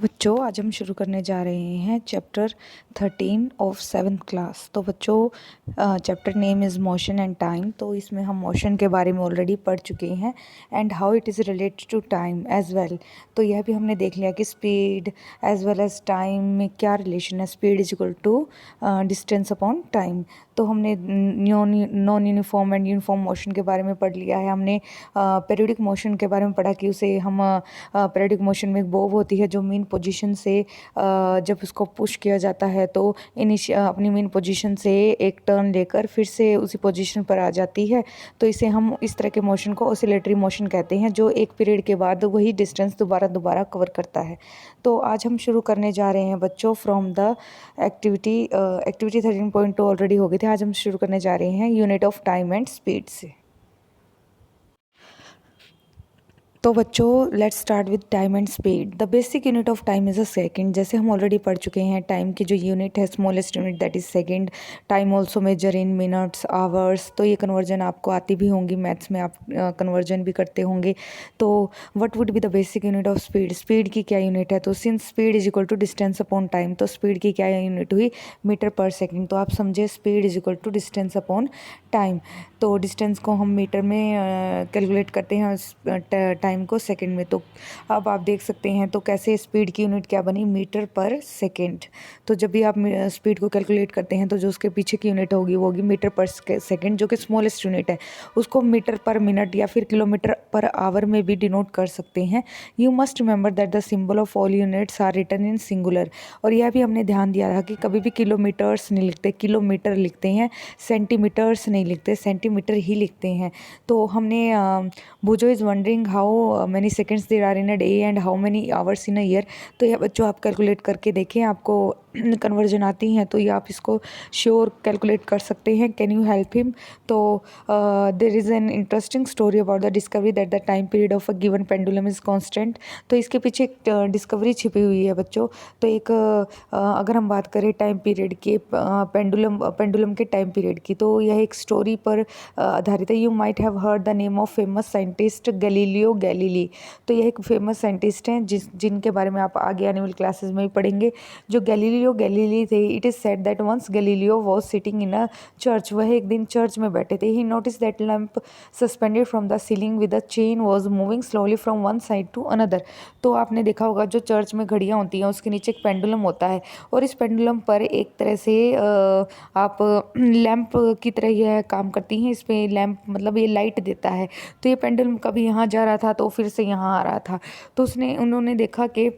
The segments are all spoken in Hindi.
बच्चों आज हम शुरू करने जा रहे हैं चैप्टर 13 ऑफ 7th क्लास। तो बच्चों chapter name is motion and time. तो इसमें हम मोशन के बारे में ऑलरेडी पढ़ चुके हैं and how it is related to time as well. तो यह भी हमने देख लिया कि speed as well as time में क्या रिलेशन है। Speed is equal to distance upon time. तो हमने non uniform and uniform motion के बारे में पढ़ लिया है। हमने पीरियोडिक मोशन के बारे में पढ़ा कि उसे हम पीरियोडिक मोशन में एक बोब होती है जो मीन पोजीशन से जब उसको पुश किया जाता है तो अपनी मीन पोजीशन से एक टर्न लेकर फिर से उसी पोजीशन पर आ जाती है। तो इसे हम इस तरह के मोशन को ऑसिलेटरी मोशन कहते हैं जो एक पीरियड के बाद वही डिस्टेंस दोबारा कवर करता है। तो आज हम शुरू करने जा रहे हैं बच्चों फ्रॉम द एक्टिविटी 13.2 ऑलरेडी हो गई थी। आज हम शुरू करने जा रहे हैं unit of time and speed से। तो बच्चों let's start with time and speed. The basic unit of time is a second. जैसे हम ऑलरेडी पढ़ चुके हैं टाइम की जो यूनिट है smallest unit that is second. Time also measure in minutes hours. तो ये कन्वर्जन आपको आती भी होंगी, मैथ्स में आप कन्वर्जन भी करते होंगे। तो what would be the basic unit of speed. Speed की क्या यूनिट है, तो since speed is equal to distance upon time तो स्पीड की क्या यूनिट हुई, मीटर पर सेकेंड। तो आप समझे speed is equal to distance upon time. तो डिस्टेंस को हम मीटर में कैलकुलेट करते हैं, टाइम को सेकंड में। तो अब आप देख सकते हैं तो कैसे स्पीड की यूनिट क्या बनी, मीटर पर सेकंड। तो जब भी आप स्पीड को कैलकुलेट करते हैं तो जो उसके पीछे की यूनिट होगी वो होगी मीटर पर सेकंड, जो कि स्मॉलेस्ट यूनिट है। उसको मीटर पर मिनट या फिर किलोमीटर पर आवर में भी डिनोट कर सकते हैं। You must remember that the symbol of all units are written in singular. और यह भी हमने ध्यान दिया था कि कभी भी किलोमीटर्स नहीं लिखते, किलोमीटर लिखते हैं, सेंटीमीटर्स नहीं लिखते, सेंटीमीटर ही लिखते हैं। तो हमने Boojho is wondering how many seconds there are in a day and how many hours in a year. तो यह बच्चों आप कैलकुलेट करके देखें, आपको कन्वर्जन आती हैं तो ये आप इसको श्योर कैलकुलेट कर सकते हैं। Can you help him. तो there is an interesting story about the discovery that the time period of a given pendulum is constant. तो इसके पीछे एक डिस्कवरी छिपी हुई है बच्चों। तो एक अगर हम बात करें टाइम पीरियड के, पेंडुलम के टाइम पीरियड की, तो यह एक स्टोरी पर आधारित है। You might have heard the name of famous scientist Galileo Galilei. तो यह एक फेमस साइंटिस्ट हैं जिनके बारे में आप आगे आने वाली क्लासेस में भी पढ़ेंगे, जो गैलीलियो गैलीली थे। It is said that once Galileo was sitting in a church. वह एक दिन चर्च में बैठे थे। He notice that lamp suspended from the ceiling with a chain was moving slowly from one side to another. तो आपने देखा होगा जो चर्च में घड़ियाँ होती हैं उसके नीचे एक पेंडुलम होता है और इस पेंडुलम पर एक तरह से आप लैंप की तरह यह काम करती हैं। इस पे लैंप मतलब ये लाइट देता है। तो ये पेंडुलम कभी यहाँ जा रहा था तो फिर से यहाँ आ रहा था। तो उन्होंने देखा कि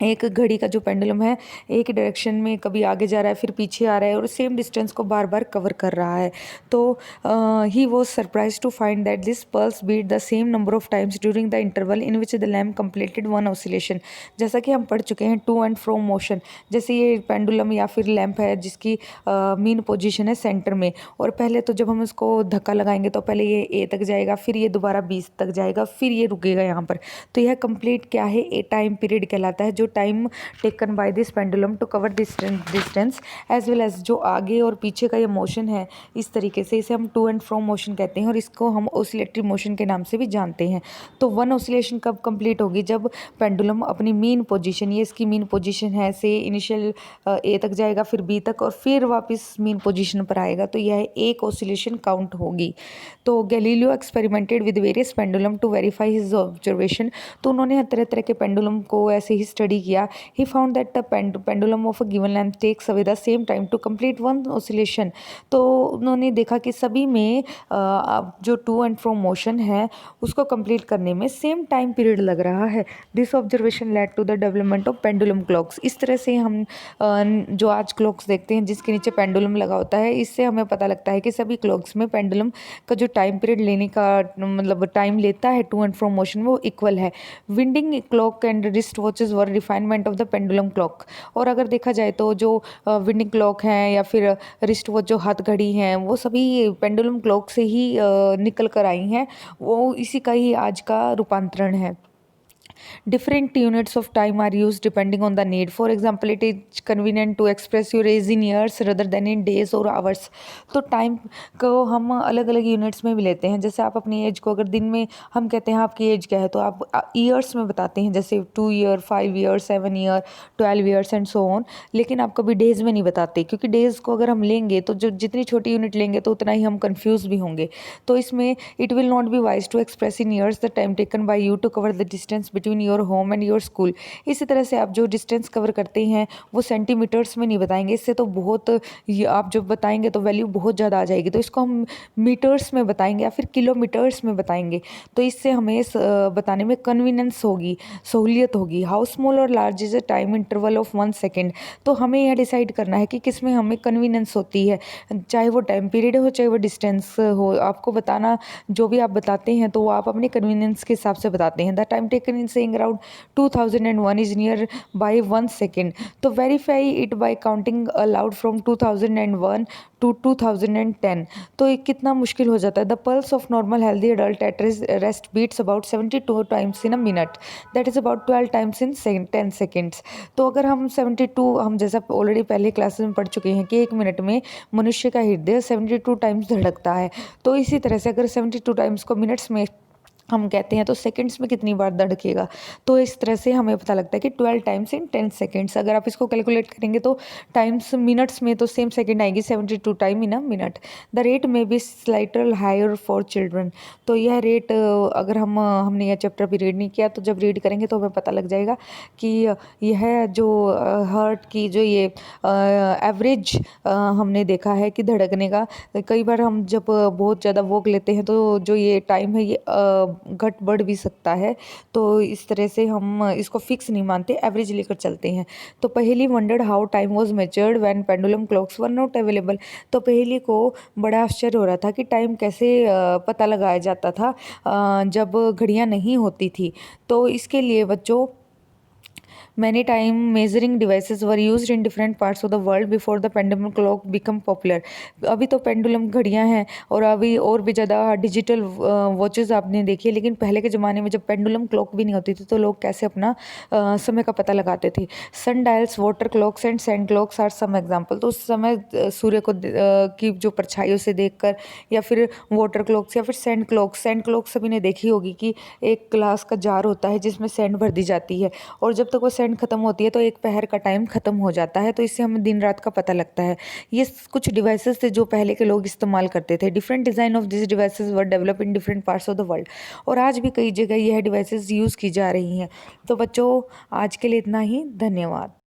एक घड़ी का जो पेंडुलम है एक डायरेक्शन में कभी आगे जा रहा है फिर पीछे आ रहा है और सेम डिस्टेंस को बार बार कवर कर रहा है। तो he was surprise to find that this pulse beat the same number of times during the interval in which the lamp completed one oscillation. जैसा कि हम पढ़ चुके हैं टू एंड फ्रो मोशन, जैसे ये पेंडुलम या फिर लैम्प है जिसकी मीन पोजीशन है सेंटर में, और पहले तो जब हम इसको धक्का लगाएंगे तो पहले ये ए तक जाएगा, फिर ये दोबारा बी तक जाएगा, फिर ये रुकेगा यहाँ पर। तो यह कंप्लीट क्या है, ए टाइम पीरियड कहलाता है, जो time taken by this pendulum to cover distance as well as जो आगे और पीछे का ये मोशन है। इस तरीके से इसे हम टू एंड फ्रो मोशन कहते हैं और इसको हम ऑसिलेटरी मोशन के नाम से भी जानते हैं। तो वन ऑसिलेशन कब कंप्लीट होगी, जब पेंडुलम अपनी मीन पोजीशन, ये इसकी मीन पोजीशन है, से इनिशियल ए तक जाएगा, फिर बी तक और फिर वापस मीन पोजीशन पर आएगा, तो यह एक ऑसिलेशन काउंट होगी। तो Galileo experimented with various pendulum to verify his observation. तो उन्होंने तरह तरह के पेंडुलम को ऐसे ही स्टडी किया। He found that the pendulum of a given length takes away the same time to complete one oscillation. तो उन्होंने देखा कि सभी में जो टू एंड फ्रो मोशन है उसको कंप्लीट करने में सेम टाइम पीरियड लग रहा है। This observation led to the development of pendulum clocks. इस तरह से हम जो आज क्लॉक्स देखते हैं जिसके नीचे पेंडुलम लगा होता है, इससे हमें पता लगता है कि सभी क्लॉक्स में पेंडुलम का जो टाइम पीरियड लेने का मतलब टाइम लेता है टू एंड फ्रो मोशन वो इक्वल है। Winding clock and wrist watches were refinement of the pendulum clock. और अगर देखा जाए तो जो विंडिंग क्लॉक हैं या फिर रिस्ट वॉच जो हाथ घड़ी हैं वो सभी पेंडुलम क्लॉक से ही निकल कर आई हैं, वो इसी का ही आज का रूपांतरण है। Different units of time are used depending on the need. For example, it is convenient to express your age in years rather than in days or hours. तो टाइम को हम अलग अलग यूनिट्स में भी लेते हैं। जैसे आप अपनी एज को अगर दिन में हम कहते हैं आपकी एज क्या है, तो आप ईयर्स में बताते हैं, जैसे 2 year, 5 year, 7 year, 12 years and so on. लेकिन आप कभी डेज में नहीं बताते, क्योंकि डेज को अगर हम लेंगे तो जो जितनी छोटी यूनिट लेंगे तो उतना ही हम कंफ्यूज भी होंगे। तो इसमें it will not be wise to express in years the time taken by you to cover the distance between your home and your school. इसी तरह से आप जो डिस्टेंस कवर करते हैं वो सेंटीमीटर्स में नहीं बताएंगे, इससे तो बहुत आप जब बताएंगे तो वैल्यू बहुत ज़्यादा आ जाएगी। तो इसको हम मीटर्स में बताएंगे या फिर किलोमीटर्स में बताएंगे, तो इससे हमें बताने में कन्वीनियंस होगी, सहूलियत होगी। हाउ स्मॉल और large is a time interval of 1 second. तो हमें यह डिसाइड करना है कि किस में हमें कन्वीनियंस होती है, चाहे वो टाइम पीरियड हो चाहे वो डिस्टेंस हो। आपको बताना जो भी आप बताते हैं तो वो आप अपने कन्वीनियंस के हिसाब से बताते हैं। The time taken in saying around 2001 is near by 1 second. तो verify it by counting aloud from 2001 to 2010। तो ये कितना मुश्किल हो जाता है। The pulse of normal healthy adult at rest beats about 72 times in a minute, that is about 12 times in 10 seconds. तो अगर हम 72, हम जैसा ऑलरेडी पहले क्लासेस में पढ़ चुके हैं कि 1 मिनट में मनुष्य का हृदय 72 टाइम्स धड़कता है। तो इसी तरह से अगर 72 टाइम्स को मिनट्स में हम कहते हैं तो सेकंड्स में कितनी बार धड़केगा। तो इस तरह से हमें पता लगता है कि 12 टाइम्स इन 10 सेकंड्स। अगर आप इसको कैलकुलेट करेंगे तो टाइम्स मिनट्स में तो सेम सेकंड आएगी, 72 time in a minute. The rate में बी स्लाइटर हायर फॉर चिल्ड्रन। तो यह रेट अगर हमने यह चैप्टर भी रीड नहीं किया, तो जब रीड करेंगे तो हमें पता लग जाएगा कि यह जो हार्ट की जो ये एवरेज हमने देखा है कि धड़कने का, कई बार हम जब बहुत ज़्यादा वॉक लेते हैं तो जो ये टाइम है ये घट बढ़ भी सकता है। तो इस तरह से हम इसको फिक्स नहीं मानते, एवरेज लेकर चलते हैं। तो Paheli wondered how time was measured when pendulum clocks were not available. तो पहेली को बड़ा आश्चर्य हो रहा था कि टाइम कैसे पता लगाया जाता था जब घड़ियाँ नहीं होती थी। तो इसके लिए बच्चों Many time measuring devices were used in different parts of the world before the pendulum clock become popular। अभी तो पेंडुलम घड़ियाँ हैं और अभी और भी ज़्यादा डिजिटल वॉचेस आपने देखी है, लेकिन पहले के ज़माने में जब पेंडुलम क्लॉक भी नहीं होती थी तो लोग कैसे अपना समय का पता लगाते थे। Sundials, water clocks and sand clocks are some example. तो उस समय सूर्य को की जो परछाइयों से देखकर, या फिर वाटर क्लॉक्स या फिर सैंड क्लॉक्स। सैंड क्लॉक्स सभी ने देखी होगी कि एक ग्लास का जार होता है जिसमें सैंड भर दी जाती है, और जब तक वो सैंड खत्म होती है तो एक पहर का टाइम खत्म हो जाता है। तो इससे हमें दिन रात का पता लगता है। ये कुछ डिवाइसेस थे जो पहले के लोग इस्तेमाल करते थे। Different design of this devices were develop in different parts of the world. और आज भी कई जगह यह डिवाइसेस यूज़ की जा रही हैं। तो बच्चों आज के लिए इतना ही, धन्यवाद।